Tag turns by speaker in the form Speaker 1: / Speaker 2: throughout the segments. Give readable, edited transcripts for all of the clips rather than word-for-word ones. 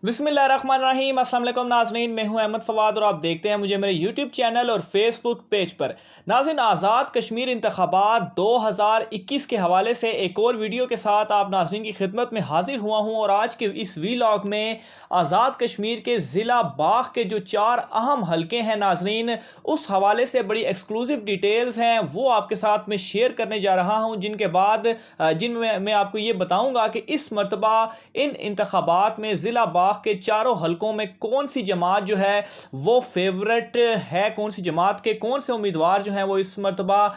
Speaker 1: बिस्मिल्लाहिर्रहमानिर्रहीम। अस्सलाम वालेकुम नाज़रीन, मैं हूं अहमद फवाद और आप देखते हैं मुझे मेरे यूट्यूब चैनल और फेसबुक पेज पर। नाज़रीन, आज़ाद कश्मीर इंतखाबात 2021 के हवाले से एक और वीडियो के साथ आप नाज़रीन की खिदमत में हाजिर हुआ हूं और आज के इस वीलॉग में आज़ाद कश्मीर के ज़िला बाग़ के जो 4 अहम हलके हैं नाज़रीन, उस हवाले से बड़ी एक्सक्लूसिव डिटेल्स हैं वो आपके साथ में शेयर करने जा रहा हूँ, जिनके बाद जिनमें मैं आपको ये बताऊँगा कि इस मरतबा इन इंतखाबात में ज़िला बाग़ के चारों हलकों में कौन सी जमात जो है वो फेवरेट है, कौन सी जमात के कौन से उम्मीदवार जो हैं वो इस मरतबा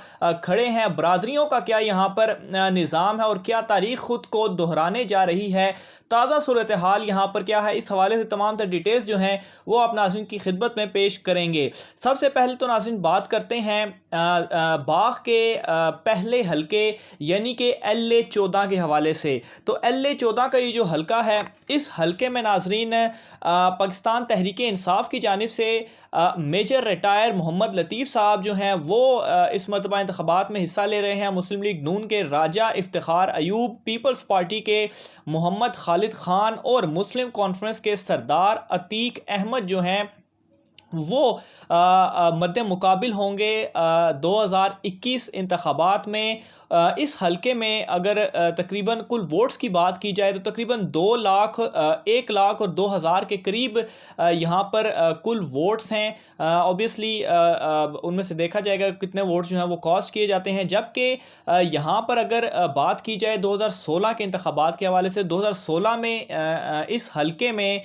Speaker 1: खड़े हैं, बरादरियों का क्या यहाँ पर निज़ाम है और क्या तारीख खुद को दोहराने जा रही है, ताज़ा सूरत हाल यहाँ पर क्या है, इस हवाले से तमाम तर डिटेल्स जो हैं वो आप नाज़रीन की खिदमत में पेश करेंगे। सबसे पहले तो नाज़रीन बात करते हैं बाग़ के पहले हलके यानी कि LA-14 के हवाले से। तो LA-14 का ये जो हलका है, इस हलके में नाज़रीन पाकिस्तान तहरीक इंसाफ की जानिब से मेजर रिटायर मोहम्मद लतीफ़ साहब जो हैं वो इस मरतबा इंतखाबात में हिस्सा ले रहे हैं। मुस्लिम लीग नून के राजा इफ्तिखार अयूब, पीपल्स पार्टी के मोहम्मद खालिद खान और मुस्लिम कॉन्फ्रेंस के सरदार अतीक अहमद जो हैं वो मद्दे मुकाबिल होंगे 2021 इंतखाबात में। इस हलके में अगर तकरीबन कुल वोट्स की बात की जाए तो तकरीबन 2 लाख 1 लाख और 2,000 के करीब यहाँ पर कुल वोट्स हैं। ऑब्वियसली उनमें से देखा जाएगा कितने वोट्स जो हैं वो कास्ट किए जाते हैं, जबकि यहाँ पर अगर बात की जाए 2016 के इंतखाबात के हवाले से, 2016 में इस हलके में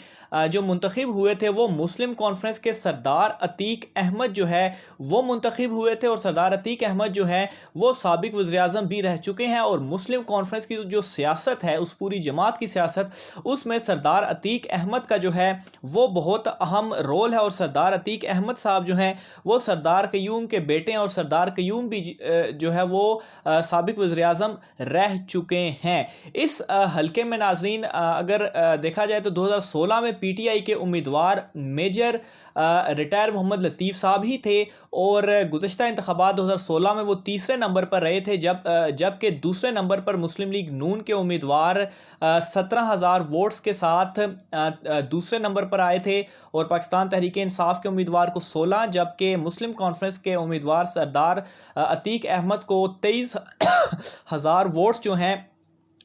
Speaker 1: जो मुंतखब हुए थे वो मुस्लिम कॉन्फ्रेंस के सरदार अतीक अहमद जो है वो मुंतखब हुए थे और सरदार अतीक अहमद जो है वो साबिक वज़ीर-ए-आज़म भी रह चुके हैं और मुस्लिम कॉन्फ्रेंस की जो सियासत है, उस पूरी जमात की सियासत, उसमें सरदार अतीक अहमद का जो है वो बहुत अहम रोल है और सरदार अतीक अहमद साहब जो हैं वो सरदार क़य्यूम के बेटे हैं और सरदार क़य्यूम भी जो है वो साबिक वज़ीर-ए-आज़म रह चुके हैं। इस हलके में नाज़रीन अगर देखा जाए तो 2016 में PTI के उम्मीदवार मेजर रिटायर मोहम्मद लतीफ़ साहब ही थे और गुज़श्ता इंतखाबात 2016 में वो तीसरे नंबर पर रहे थे, जबकि दूसरे नंबर पर मुस्लिम लीग नून के उम्मीदवार 17,000 वोट्स के साथ दूसरे नंबर पर आए थे और पाकिस्तान तहरीक इंसाफ के उम्मीदवार को 16, जबकि मुस्लिम कॉन्फ्रेंस के उम्मीदवार सरदार अतीक अहमद को 23,000 वोट्स जो हैं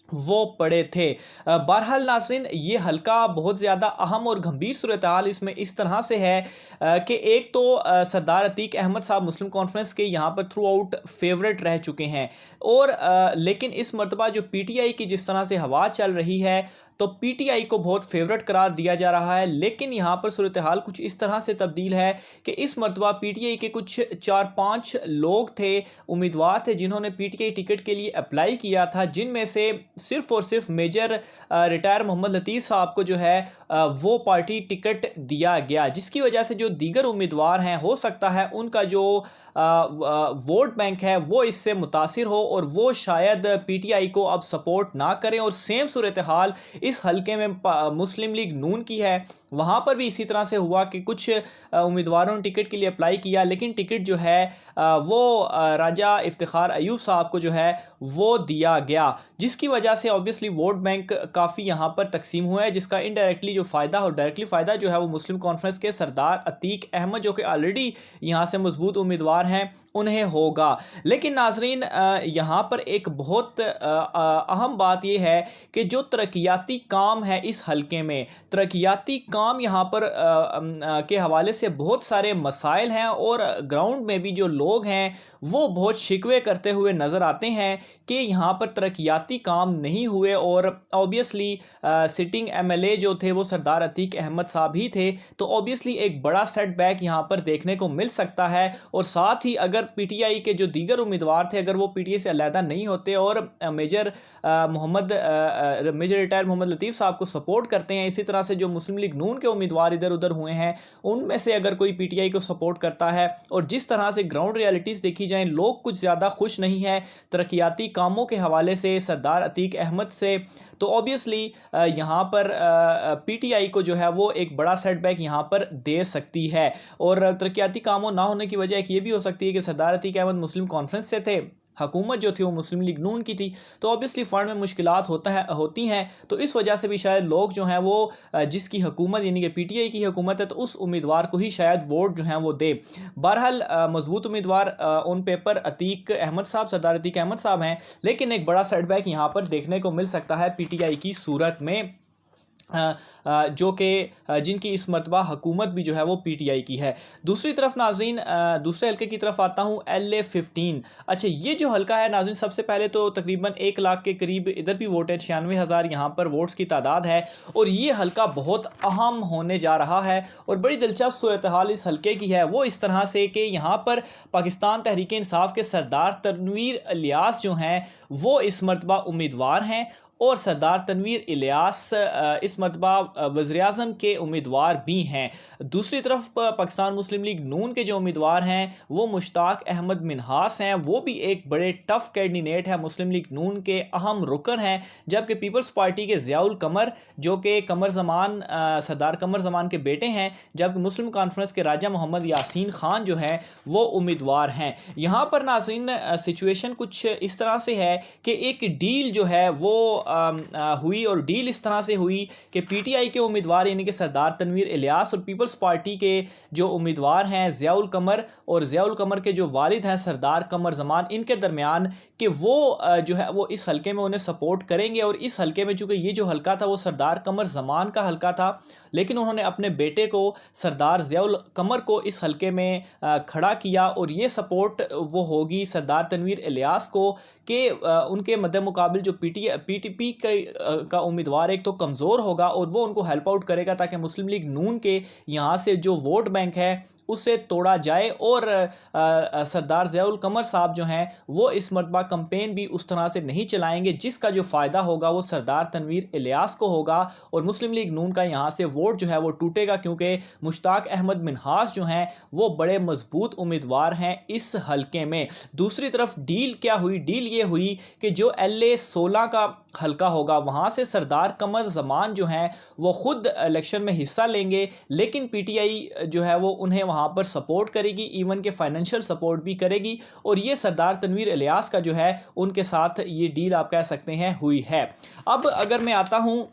Speaker 1: वो पड़े थे। बहरहाल नाज़रीन, ये हलका बहुत ज़्यादा अहम और गंभीर सूरत हाल इसमें इस तरह से है कि एक तो सरदार अतीक अहमद साहब मुस्लिम कॉन्फ्रेंस के यहाँ पर थ्रू आउट फेवरेट रह चुके हैं और लेकिन इस मरतबा जो PTI की जिस तरह से हवा चल रही है तो PTI को बहुत फेवरेट करार दिया जा रहा है, लेकिन यहाँ पर सूरत हाल कुछ इस तरह से तब्दील है कि इस मरतबा PTI के कुछ 4-5 लोग थे, उम्मीदवार थे जिन्होंने PTI टिकट के लिए अप्लाई किया था, जिनमें से सिर्फ़ और सिर्फ मेजर रिटायर मोहम्मद लतीफ़ साहब को जो है वो पार्टी टिकट दिया गया, जिसकी वजह से जो दीगर उम्मीदवार हैं हो सकता है उनका जो वोट बैंक है वो इससे मुतासिर हो और वो शायद PTI को अब सपोर्ट ना करें। और सेम सूरत हाल इस हलके में मुस्लिम लीग नून की है, वहाँ पर भी इसी तरह से हुआ कि कुछ उम्मीदवारों ने टिकट के लिए अप्लाई किया, लेकिन टिकट जो है वो राजा इफ्तिखार अयूब साहब को जो है वो दिया गया, जिसकी वजह से ऑब्वियसली वोट बैंक काफ़ी यहाँ पर तकसीम हुआ है, जिसका इनडायरेक्टली जो फ़ायदा और डायरेक्टली फ़ायदा जो है वो मुस्लिम कॉन्फ्रेंस के सरदार अतीक अहमद जो कि ऑलरेडी यहाँ से मजबूत उम्मीदवार हैं उन्हें होगा। लेकिन नाज़रीन यहाँ पर एक बहुत अहम बात यह है कि जो तरक्याती काम है इस हलके में, तरक्याती काम यहाँ पर के हवाले से बहुत सारे मसाइल हैं और ग्राउंड में भी जो लोग हैं वो बहुत शिकवे करते हुए नज़र आते हैं कि यहाँ पर तरक्याती काम नहीं हुए और ऑब्वियसली सिटिंग MLA जो थे वो सरदार अतीक अहमद साहब ही थे, तो ऑब्वियसली एक बड़ा सेटबैक यहाँ पर देखने को मिल सकता है। और साथ ही अगर PTI के जो दीगर उम्मीदवार थे अगर वो PTI से अलहदा नहीं होते और मेजर रिटायर मोहम्मद लतीफ़ साहब को सपोर्ट करते हैं, इसी तरह से जो मुस्लिम लीग नून के उम्मीदवार इधर उधर हुए हैं उनमें से अगर कोई PTI को सपोर्ट करता है और जिस तरह से ग्राउंड रियलिटीज़ देखी जाए लोग कुछ ज़्यादा खुश नहीं है तरक्याती कामों के हवाले से सरदार अतीक अहमद से, तो ऑब्वियसली यहाँ पर PTI को जो है वो एक बड़ा सेटबैक यहाँ पर दे सकती है। और तरक्याती कामों ना होने की वजह एक ये भी हो सकती है कि सरदार अतीक अहमद मुस्लिम कॉन्फ्रेंस से थे हुकूमत जो थी वो मुस्लिम लीग नून की थी, तो ऑब्वियसली फ़ंड में मुश्किलात होती हैं, तो इस वजह से भी शायद लोग जो हैं वो जिसकी हुकूमत यानी कि पीटीआई की हुकूमत है तो उस उम्मीदवार को ही शायद वोट जो हैं वो दे। बहरहाल मजबूत उम्मीदवार ऑन पेपर अतीक अहमद साहब, सरदार अतीक अहमद साहब हैं, लेकिन एक बड़ा सेटबैक यहाँ पर देखने को मिल सकता है पीटीआई की सूरत में, जो कि जिनकी इस मरतबा हुकूमत भी जो है वो पीटीआई की है। दूसरी तरफ नाज़रीन, दूसरे हल्के की तरफ आता हूँ, LA-15। अच्छा, ये जो हल्का है नाज़रीन, सबसे पहले तो तकरीबन 1 लाख के करीब इधर भी वोट है, 96,000 यहाँ पर वोट्स की तादाद है, और ये हल्का बहुत अहम होने जा रहा है। और बड़ी दिलचस्प सूरत हाल इस हल्के की है वो इस तरह से कि यहाँ पर पाकिस्तान तहरीक इंसाफ के सरदार तनवीर इलियास जो हैं वो इस मरतबा उम्मीदवार हैं, और सरदार तनवीर इलियास इस मरतबा वज़ीर-ए-आज़म के उम्मीदवार भी हैं। दूसरी तरफ पाकिस्तान मुस्लिम लीग नून के जो उम्मीदवार हैं वो मुश्ताक अहमद मिन्हास हैं, वो भी एक बड़े टफ कैंडिडेट है, मुस्लिम लीग नून के अहम रुकन हैं। जबकि पीपल्स पार्टी के ज़ियाउल कमर जो कि कमर ज़मान सरदार कमर ज़मान के बेटे हैं, जबकि मुस्लिम कॉन्फ्रेंस के राजा मोहम्मद यासीन ख़ान जो हैं वो उम्मीदवार हैं। यहाँ पर नाज़रीन सिचुएशन कुछ इस तरह से है कि एक डील जो है वो हुई, और डील इस तरह से हुई कि पीटीआई के उम्मीदवार यानी कि सरदार तनवीर इलियास और पीपल्स पार्टी के जो उम्मीदवार हैं ज़ियाउल कमर, और ज़ियाउल कमर के जो वालिद हैं सरदार कमर ज़मान, इनके दरमियान कि वो जो है वो इस हल्के में उन्हें सपोर्ट करेंगे। और इस हल्के में चूँकि ये जो हल्का था वो सरदार कमर ज़मान का हल्का था, लेकिन उन्होंने अपने बेटे को सरदार ज़ियाउल कमर को इस हल्के में खड़ा किया, और ये सपोर्ट वो होगी सरदार तनवीर इलियास को कि उनके मद्दे मुकाबिल जो पीटीपी का उम्मीदवार एक तो कमज़ोर होगा, और वो उनको हेल्प आउट करेगा ताकि मुस्लिम लीग नून के यहाँ से जो वोट बैंक है उससे तोड़ा जाए। और सरदार ज़ियाउल कमर साहब जो हैं वो इस मरतबा कंपेन भी उस तरह से नहीं चलाएंगे, जिसका जो फ़ायदा होगा वो सरदार तनवीर इलियास को होगा, और मुस्लिम लीग नून का यहाँ से वोट जो है वो टूटेगा, क्योंकि मुश्ताक अहमद मिन्हास जो हैं वो बड़े मजबूत उम्मीदवार हैं इस हल्के में। दूसरी तरफ डील क्या हुई? डील ये हुई कि जो LA-16 का हल्का होगा वहाँ से सरदार कमर ज़मान जो हैं वो ख़ुद इलेक्शन में हिस्सा लेंगे, लेकिन पीटीआई जो है वो उन्हें वहाँ पर सपोर्ट करेगी, इवन के फाइनेंशियल सपोर्ट भी करेगी। और ये सरदार तनवीर इलियास का जो है उनके साथ ये डील आप कह सकते हैं हुई है। अब अगर मैं आता हूँ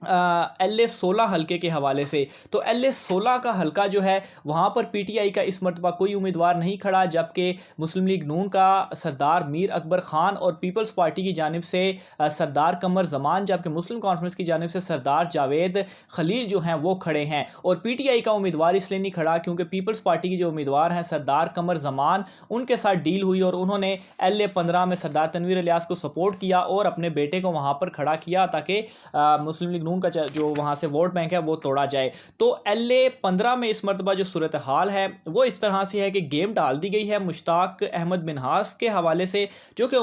Speaker 1: LA-16 हल्के के हवाले से, तो LA-16 का हल्का जो है वहाँ पर पीटीआई का इस मरतबा कोई उम्मीदवार नहीं खड़ा, जबकि मुस्लिम लीग नून का सरदार मीर अकबर ख़ान और पीपल्स पार्टी की जानिब से सरदार कमर ज़मान, जबकि मुस्लिम कॉन्फ्रेंस की जानिब से सरदार जावेद खलील जो हैं वो खड़े हैं। और पीटीआई का उम्मीदवार इसलिए नहीं खड़ा क्योंकि पीपल्स पार्टी की जो उम्मीदवार हैं सरदार कमर ज़मान, उनके साथ डील हुई और उन्होंने LA-15 में सरदार तनवीर इलियास को सपोर्ट किया और अपने बेटे को वहाँ पर खड़ा किया ताकि मुस्लिम लीग नून का जो वहाँ से वोट बैंक है वो तोड़ा जाए। तो LA-15 में इस मरतबा जो सूरत हाल है वो इस तरह से है कि गेम डाल दी गई है मुश्ताक अहमद मिन्हास के हवाले से, जो कि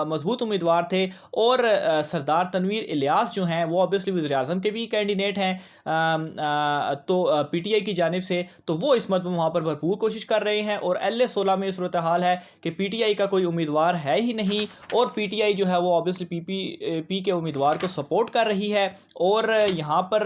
Speaker 1: मजबूत उम्मीदवार थे, और सरदार तनवीर इलियास जो हैं वो ऑब्वियसली वज़ीर-ए-आज़म के भी कैंडिडेट हैं तो पीटीआई की जानिब से, तो वो इस मरतबा वहाँ पर भरपूर कोशिश कर रहे हैं। और LA-16 में सूरत हाल है कि पीटीआई का कोई उम्मीदवार है ही नहीं, और पीटीआई जो है वो ऑब्वियसली पीपीपी के उम्मीदवार को सपोर्ट कर रही है। और यहाँ पर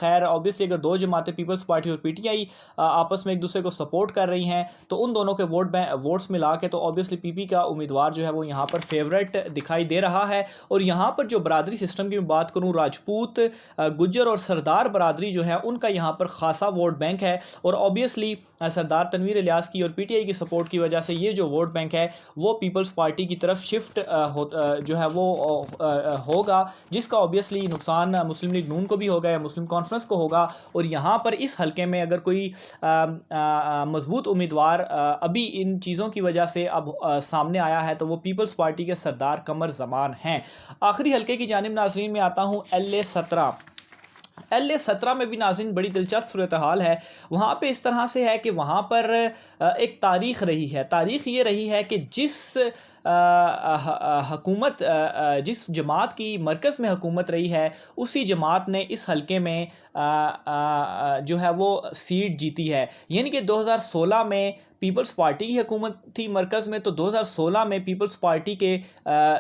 Speaker 1: खैर ऑब्वियसली अगर दो जमातें पीपल्स पार्टी और पीटीआई आपस में एक दूसरे को सपोर्ट कर रही हैं तो उन दोनों के वोट्स मिला के तो ऑब्वियसली पीपी का उम्मीदवार जो है वो यहाँ पर फेवरेट दिखाई दे रहा है। और यहाँ पर जो बरादरी सिस्टम की बात करूँ, राजपूत, गुज्जर और सरदार बरादरी जो है उनका यहाँ पर खासा वोट बैंक है, और ऑब्वियसली सरदार तनवीर इलियास की और पीटीआई की सपोर्ट की वजह से ये जो वोट बैंक है वो पीपल्स पार्टी की तरफ शिफ्ट जो है वो होगा, जिसका ऑब्वियसली नुकसान मुस्लिम लीग नून को भी होगा या मुस्लिम कॉन्फ्रेंस को होगा। और यहाँ पर इस हल्के में अगर कोई मजबूत उम्मीदवार अभी इन चीज़ों की वजह से अब सामने आया है तो वो पीपल्स पार्टी के सरदार कमर ज़मान हैं। आखिरी हल्के की जानिब नाज़रीन में आता हूँ LA-17 में भी नाज़रीन बड़ी दिलचस्प सूरत हाल है। वहाँ पे इस तरह से है कि वहाँ पर एक तारीख़ रही है। तारीख़ ये रही है कि जिस हुकूमत जिस जमात की मरकज़ में हुकूमत रही है उसी जमात ने इस हलके में जो है वो सीट जीती है। यानी कि 2016 में पीपल्स पार्टी की हुकूमत थी मरकज़ में, तो 2016 में पीपल्स पार्टी के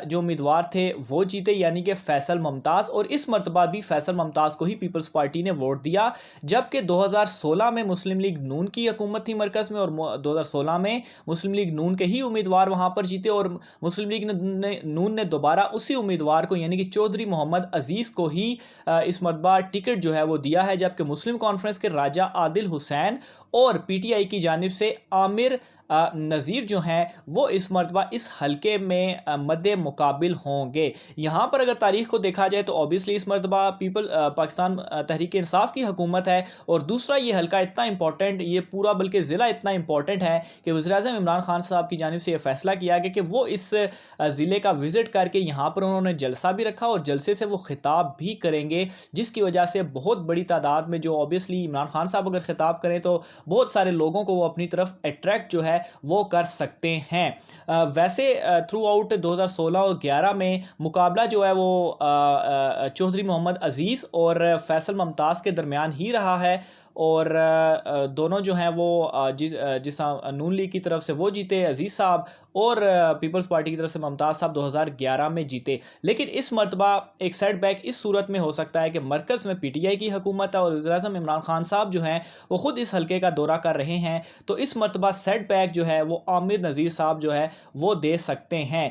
Speaker 1: जो उम्मीदवार थे वो जीते, यानी कि फैसल मुमताज़। और इस मरतबा भी फैसल मुमताज़ को ही पीपल्स पार्टी ने वोट दिया, जबकि 2016 में मुस्लिम लीग नून की हुकूमत थी मरकज़ में, और 2016 में मुस्लिम लीग नून के ही उम्मीदवार वहाँ पर जीते, और मुस्लिम लीग नून ने दोबारा उसी उम्मीदवार को यानी कि चौधरी मोहम्मद अजीज़ को ही इस मरतबा टिकट जो है वो दिया है। जबकि मुस्लिम कॉन्फ्रेंस के राजा आदिल हुसैन और पीटीआई की जानिब से आमिर नज़ीर जो हैं वो इस मरतबा इस हलके में मद्दे मुकाबिल होंगे। यहाँ पर अगर तारीख़ को देखा जाए तो ऑब्वियसली इस मरतबा पाकिस्तान तहरीक इंसाफ की हुकूमत है। और दूसरा, ये हलका इतना इंपॉर्टेंट, ये पूरा बल्कि ज़िला इतना इंपॉर्टेंट है कि वज़ीर-ए-आज़म इमरान खान साहब की जानिब से ये फ़ैसला किया गया कि वो इस ज़िले का विज़िट करके यहाँ पर उन्होंने जलसा भी रखा और जलसे से वो खिताब भी करेंगे, जिसकी वजह से बहुत बड़ी तादाद में जो ऑब्वियसली इमरान खान साहब अगर खिताब करें तो बहुत सारे लोगों को वो अपनी तरफ अट्रैक्ट जो है वो कर सकते हैं। वैसे थ्रू आउट 2016 और 11 में मुकाबला जो है वो चौधरी मोहम्मद अजीज़ और फैसल मुमताज़ के दरमियान ही रहा है। और दोनों जो हैं वो जिस नून लीग की तरफ से वो जीते अजीज़ साहब, और पीपल्स पार्टी की तरफ से मुमताज़ साहब 2011 में जीते। लेकिन इस मरतबा एक सेटबैक इस सूरत में हो सकता है कि मरकज़ में पीटीआई की हुकूमत है और वज़ीर-ए-आज़म इमरान खान साहब जो हैं वो ख़ुद इस हलके का दौरा कर रहे हैं, तो इस मरतबा सेटबैक जो है वो आमिर नज़ीर साहब जो है वो दे सकते हैं,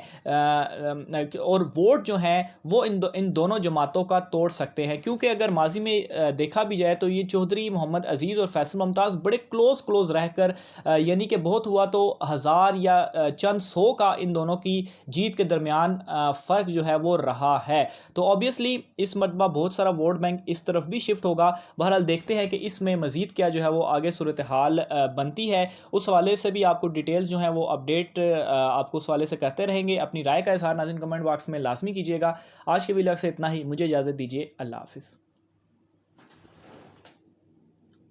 Speaker 1: और वोट जो हैं वो इन दोनों जमातों का तोड़ सकते हैं। क्योंकि अगर माजी में देखा भी जाए तो ये चौधरी मोहम्मद अजीज़ और फैसल मुमताज़ बड़े क्लोज रहकर यानी कि बहुत हुआ तो 1000 या चंद 100 का इन दोनों की जीत के दरमियान फ़र्क जो है वो रहा है। तो ऑब्वियसली इस मरतबा बहुत सारा वोट बैंक इस तरफ भी शिफ्ट होगा। बहरहाल देखते हैं कि इसमें मज़ीद क्या जो है वो आगे सूरत हाल बनती है। उस हवाले से भी आपको डिटेल्स जो हैं वो अपडेट आपको उस हवाले से करते रहेंगे। अपनी राय का इज़हार नाज़रीन कमेंट बॉक्स में लाजमी कीजिएगा। आज के वीडियो से इतना ही, मुझे इजाज़त दीजिए। अल्लाह हाफ़िज़।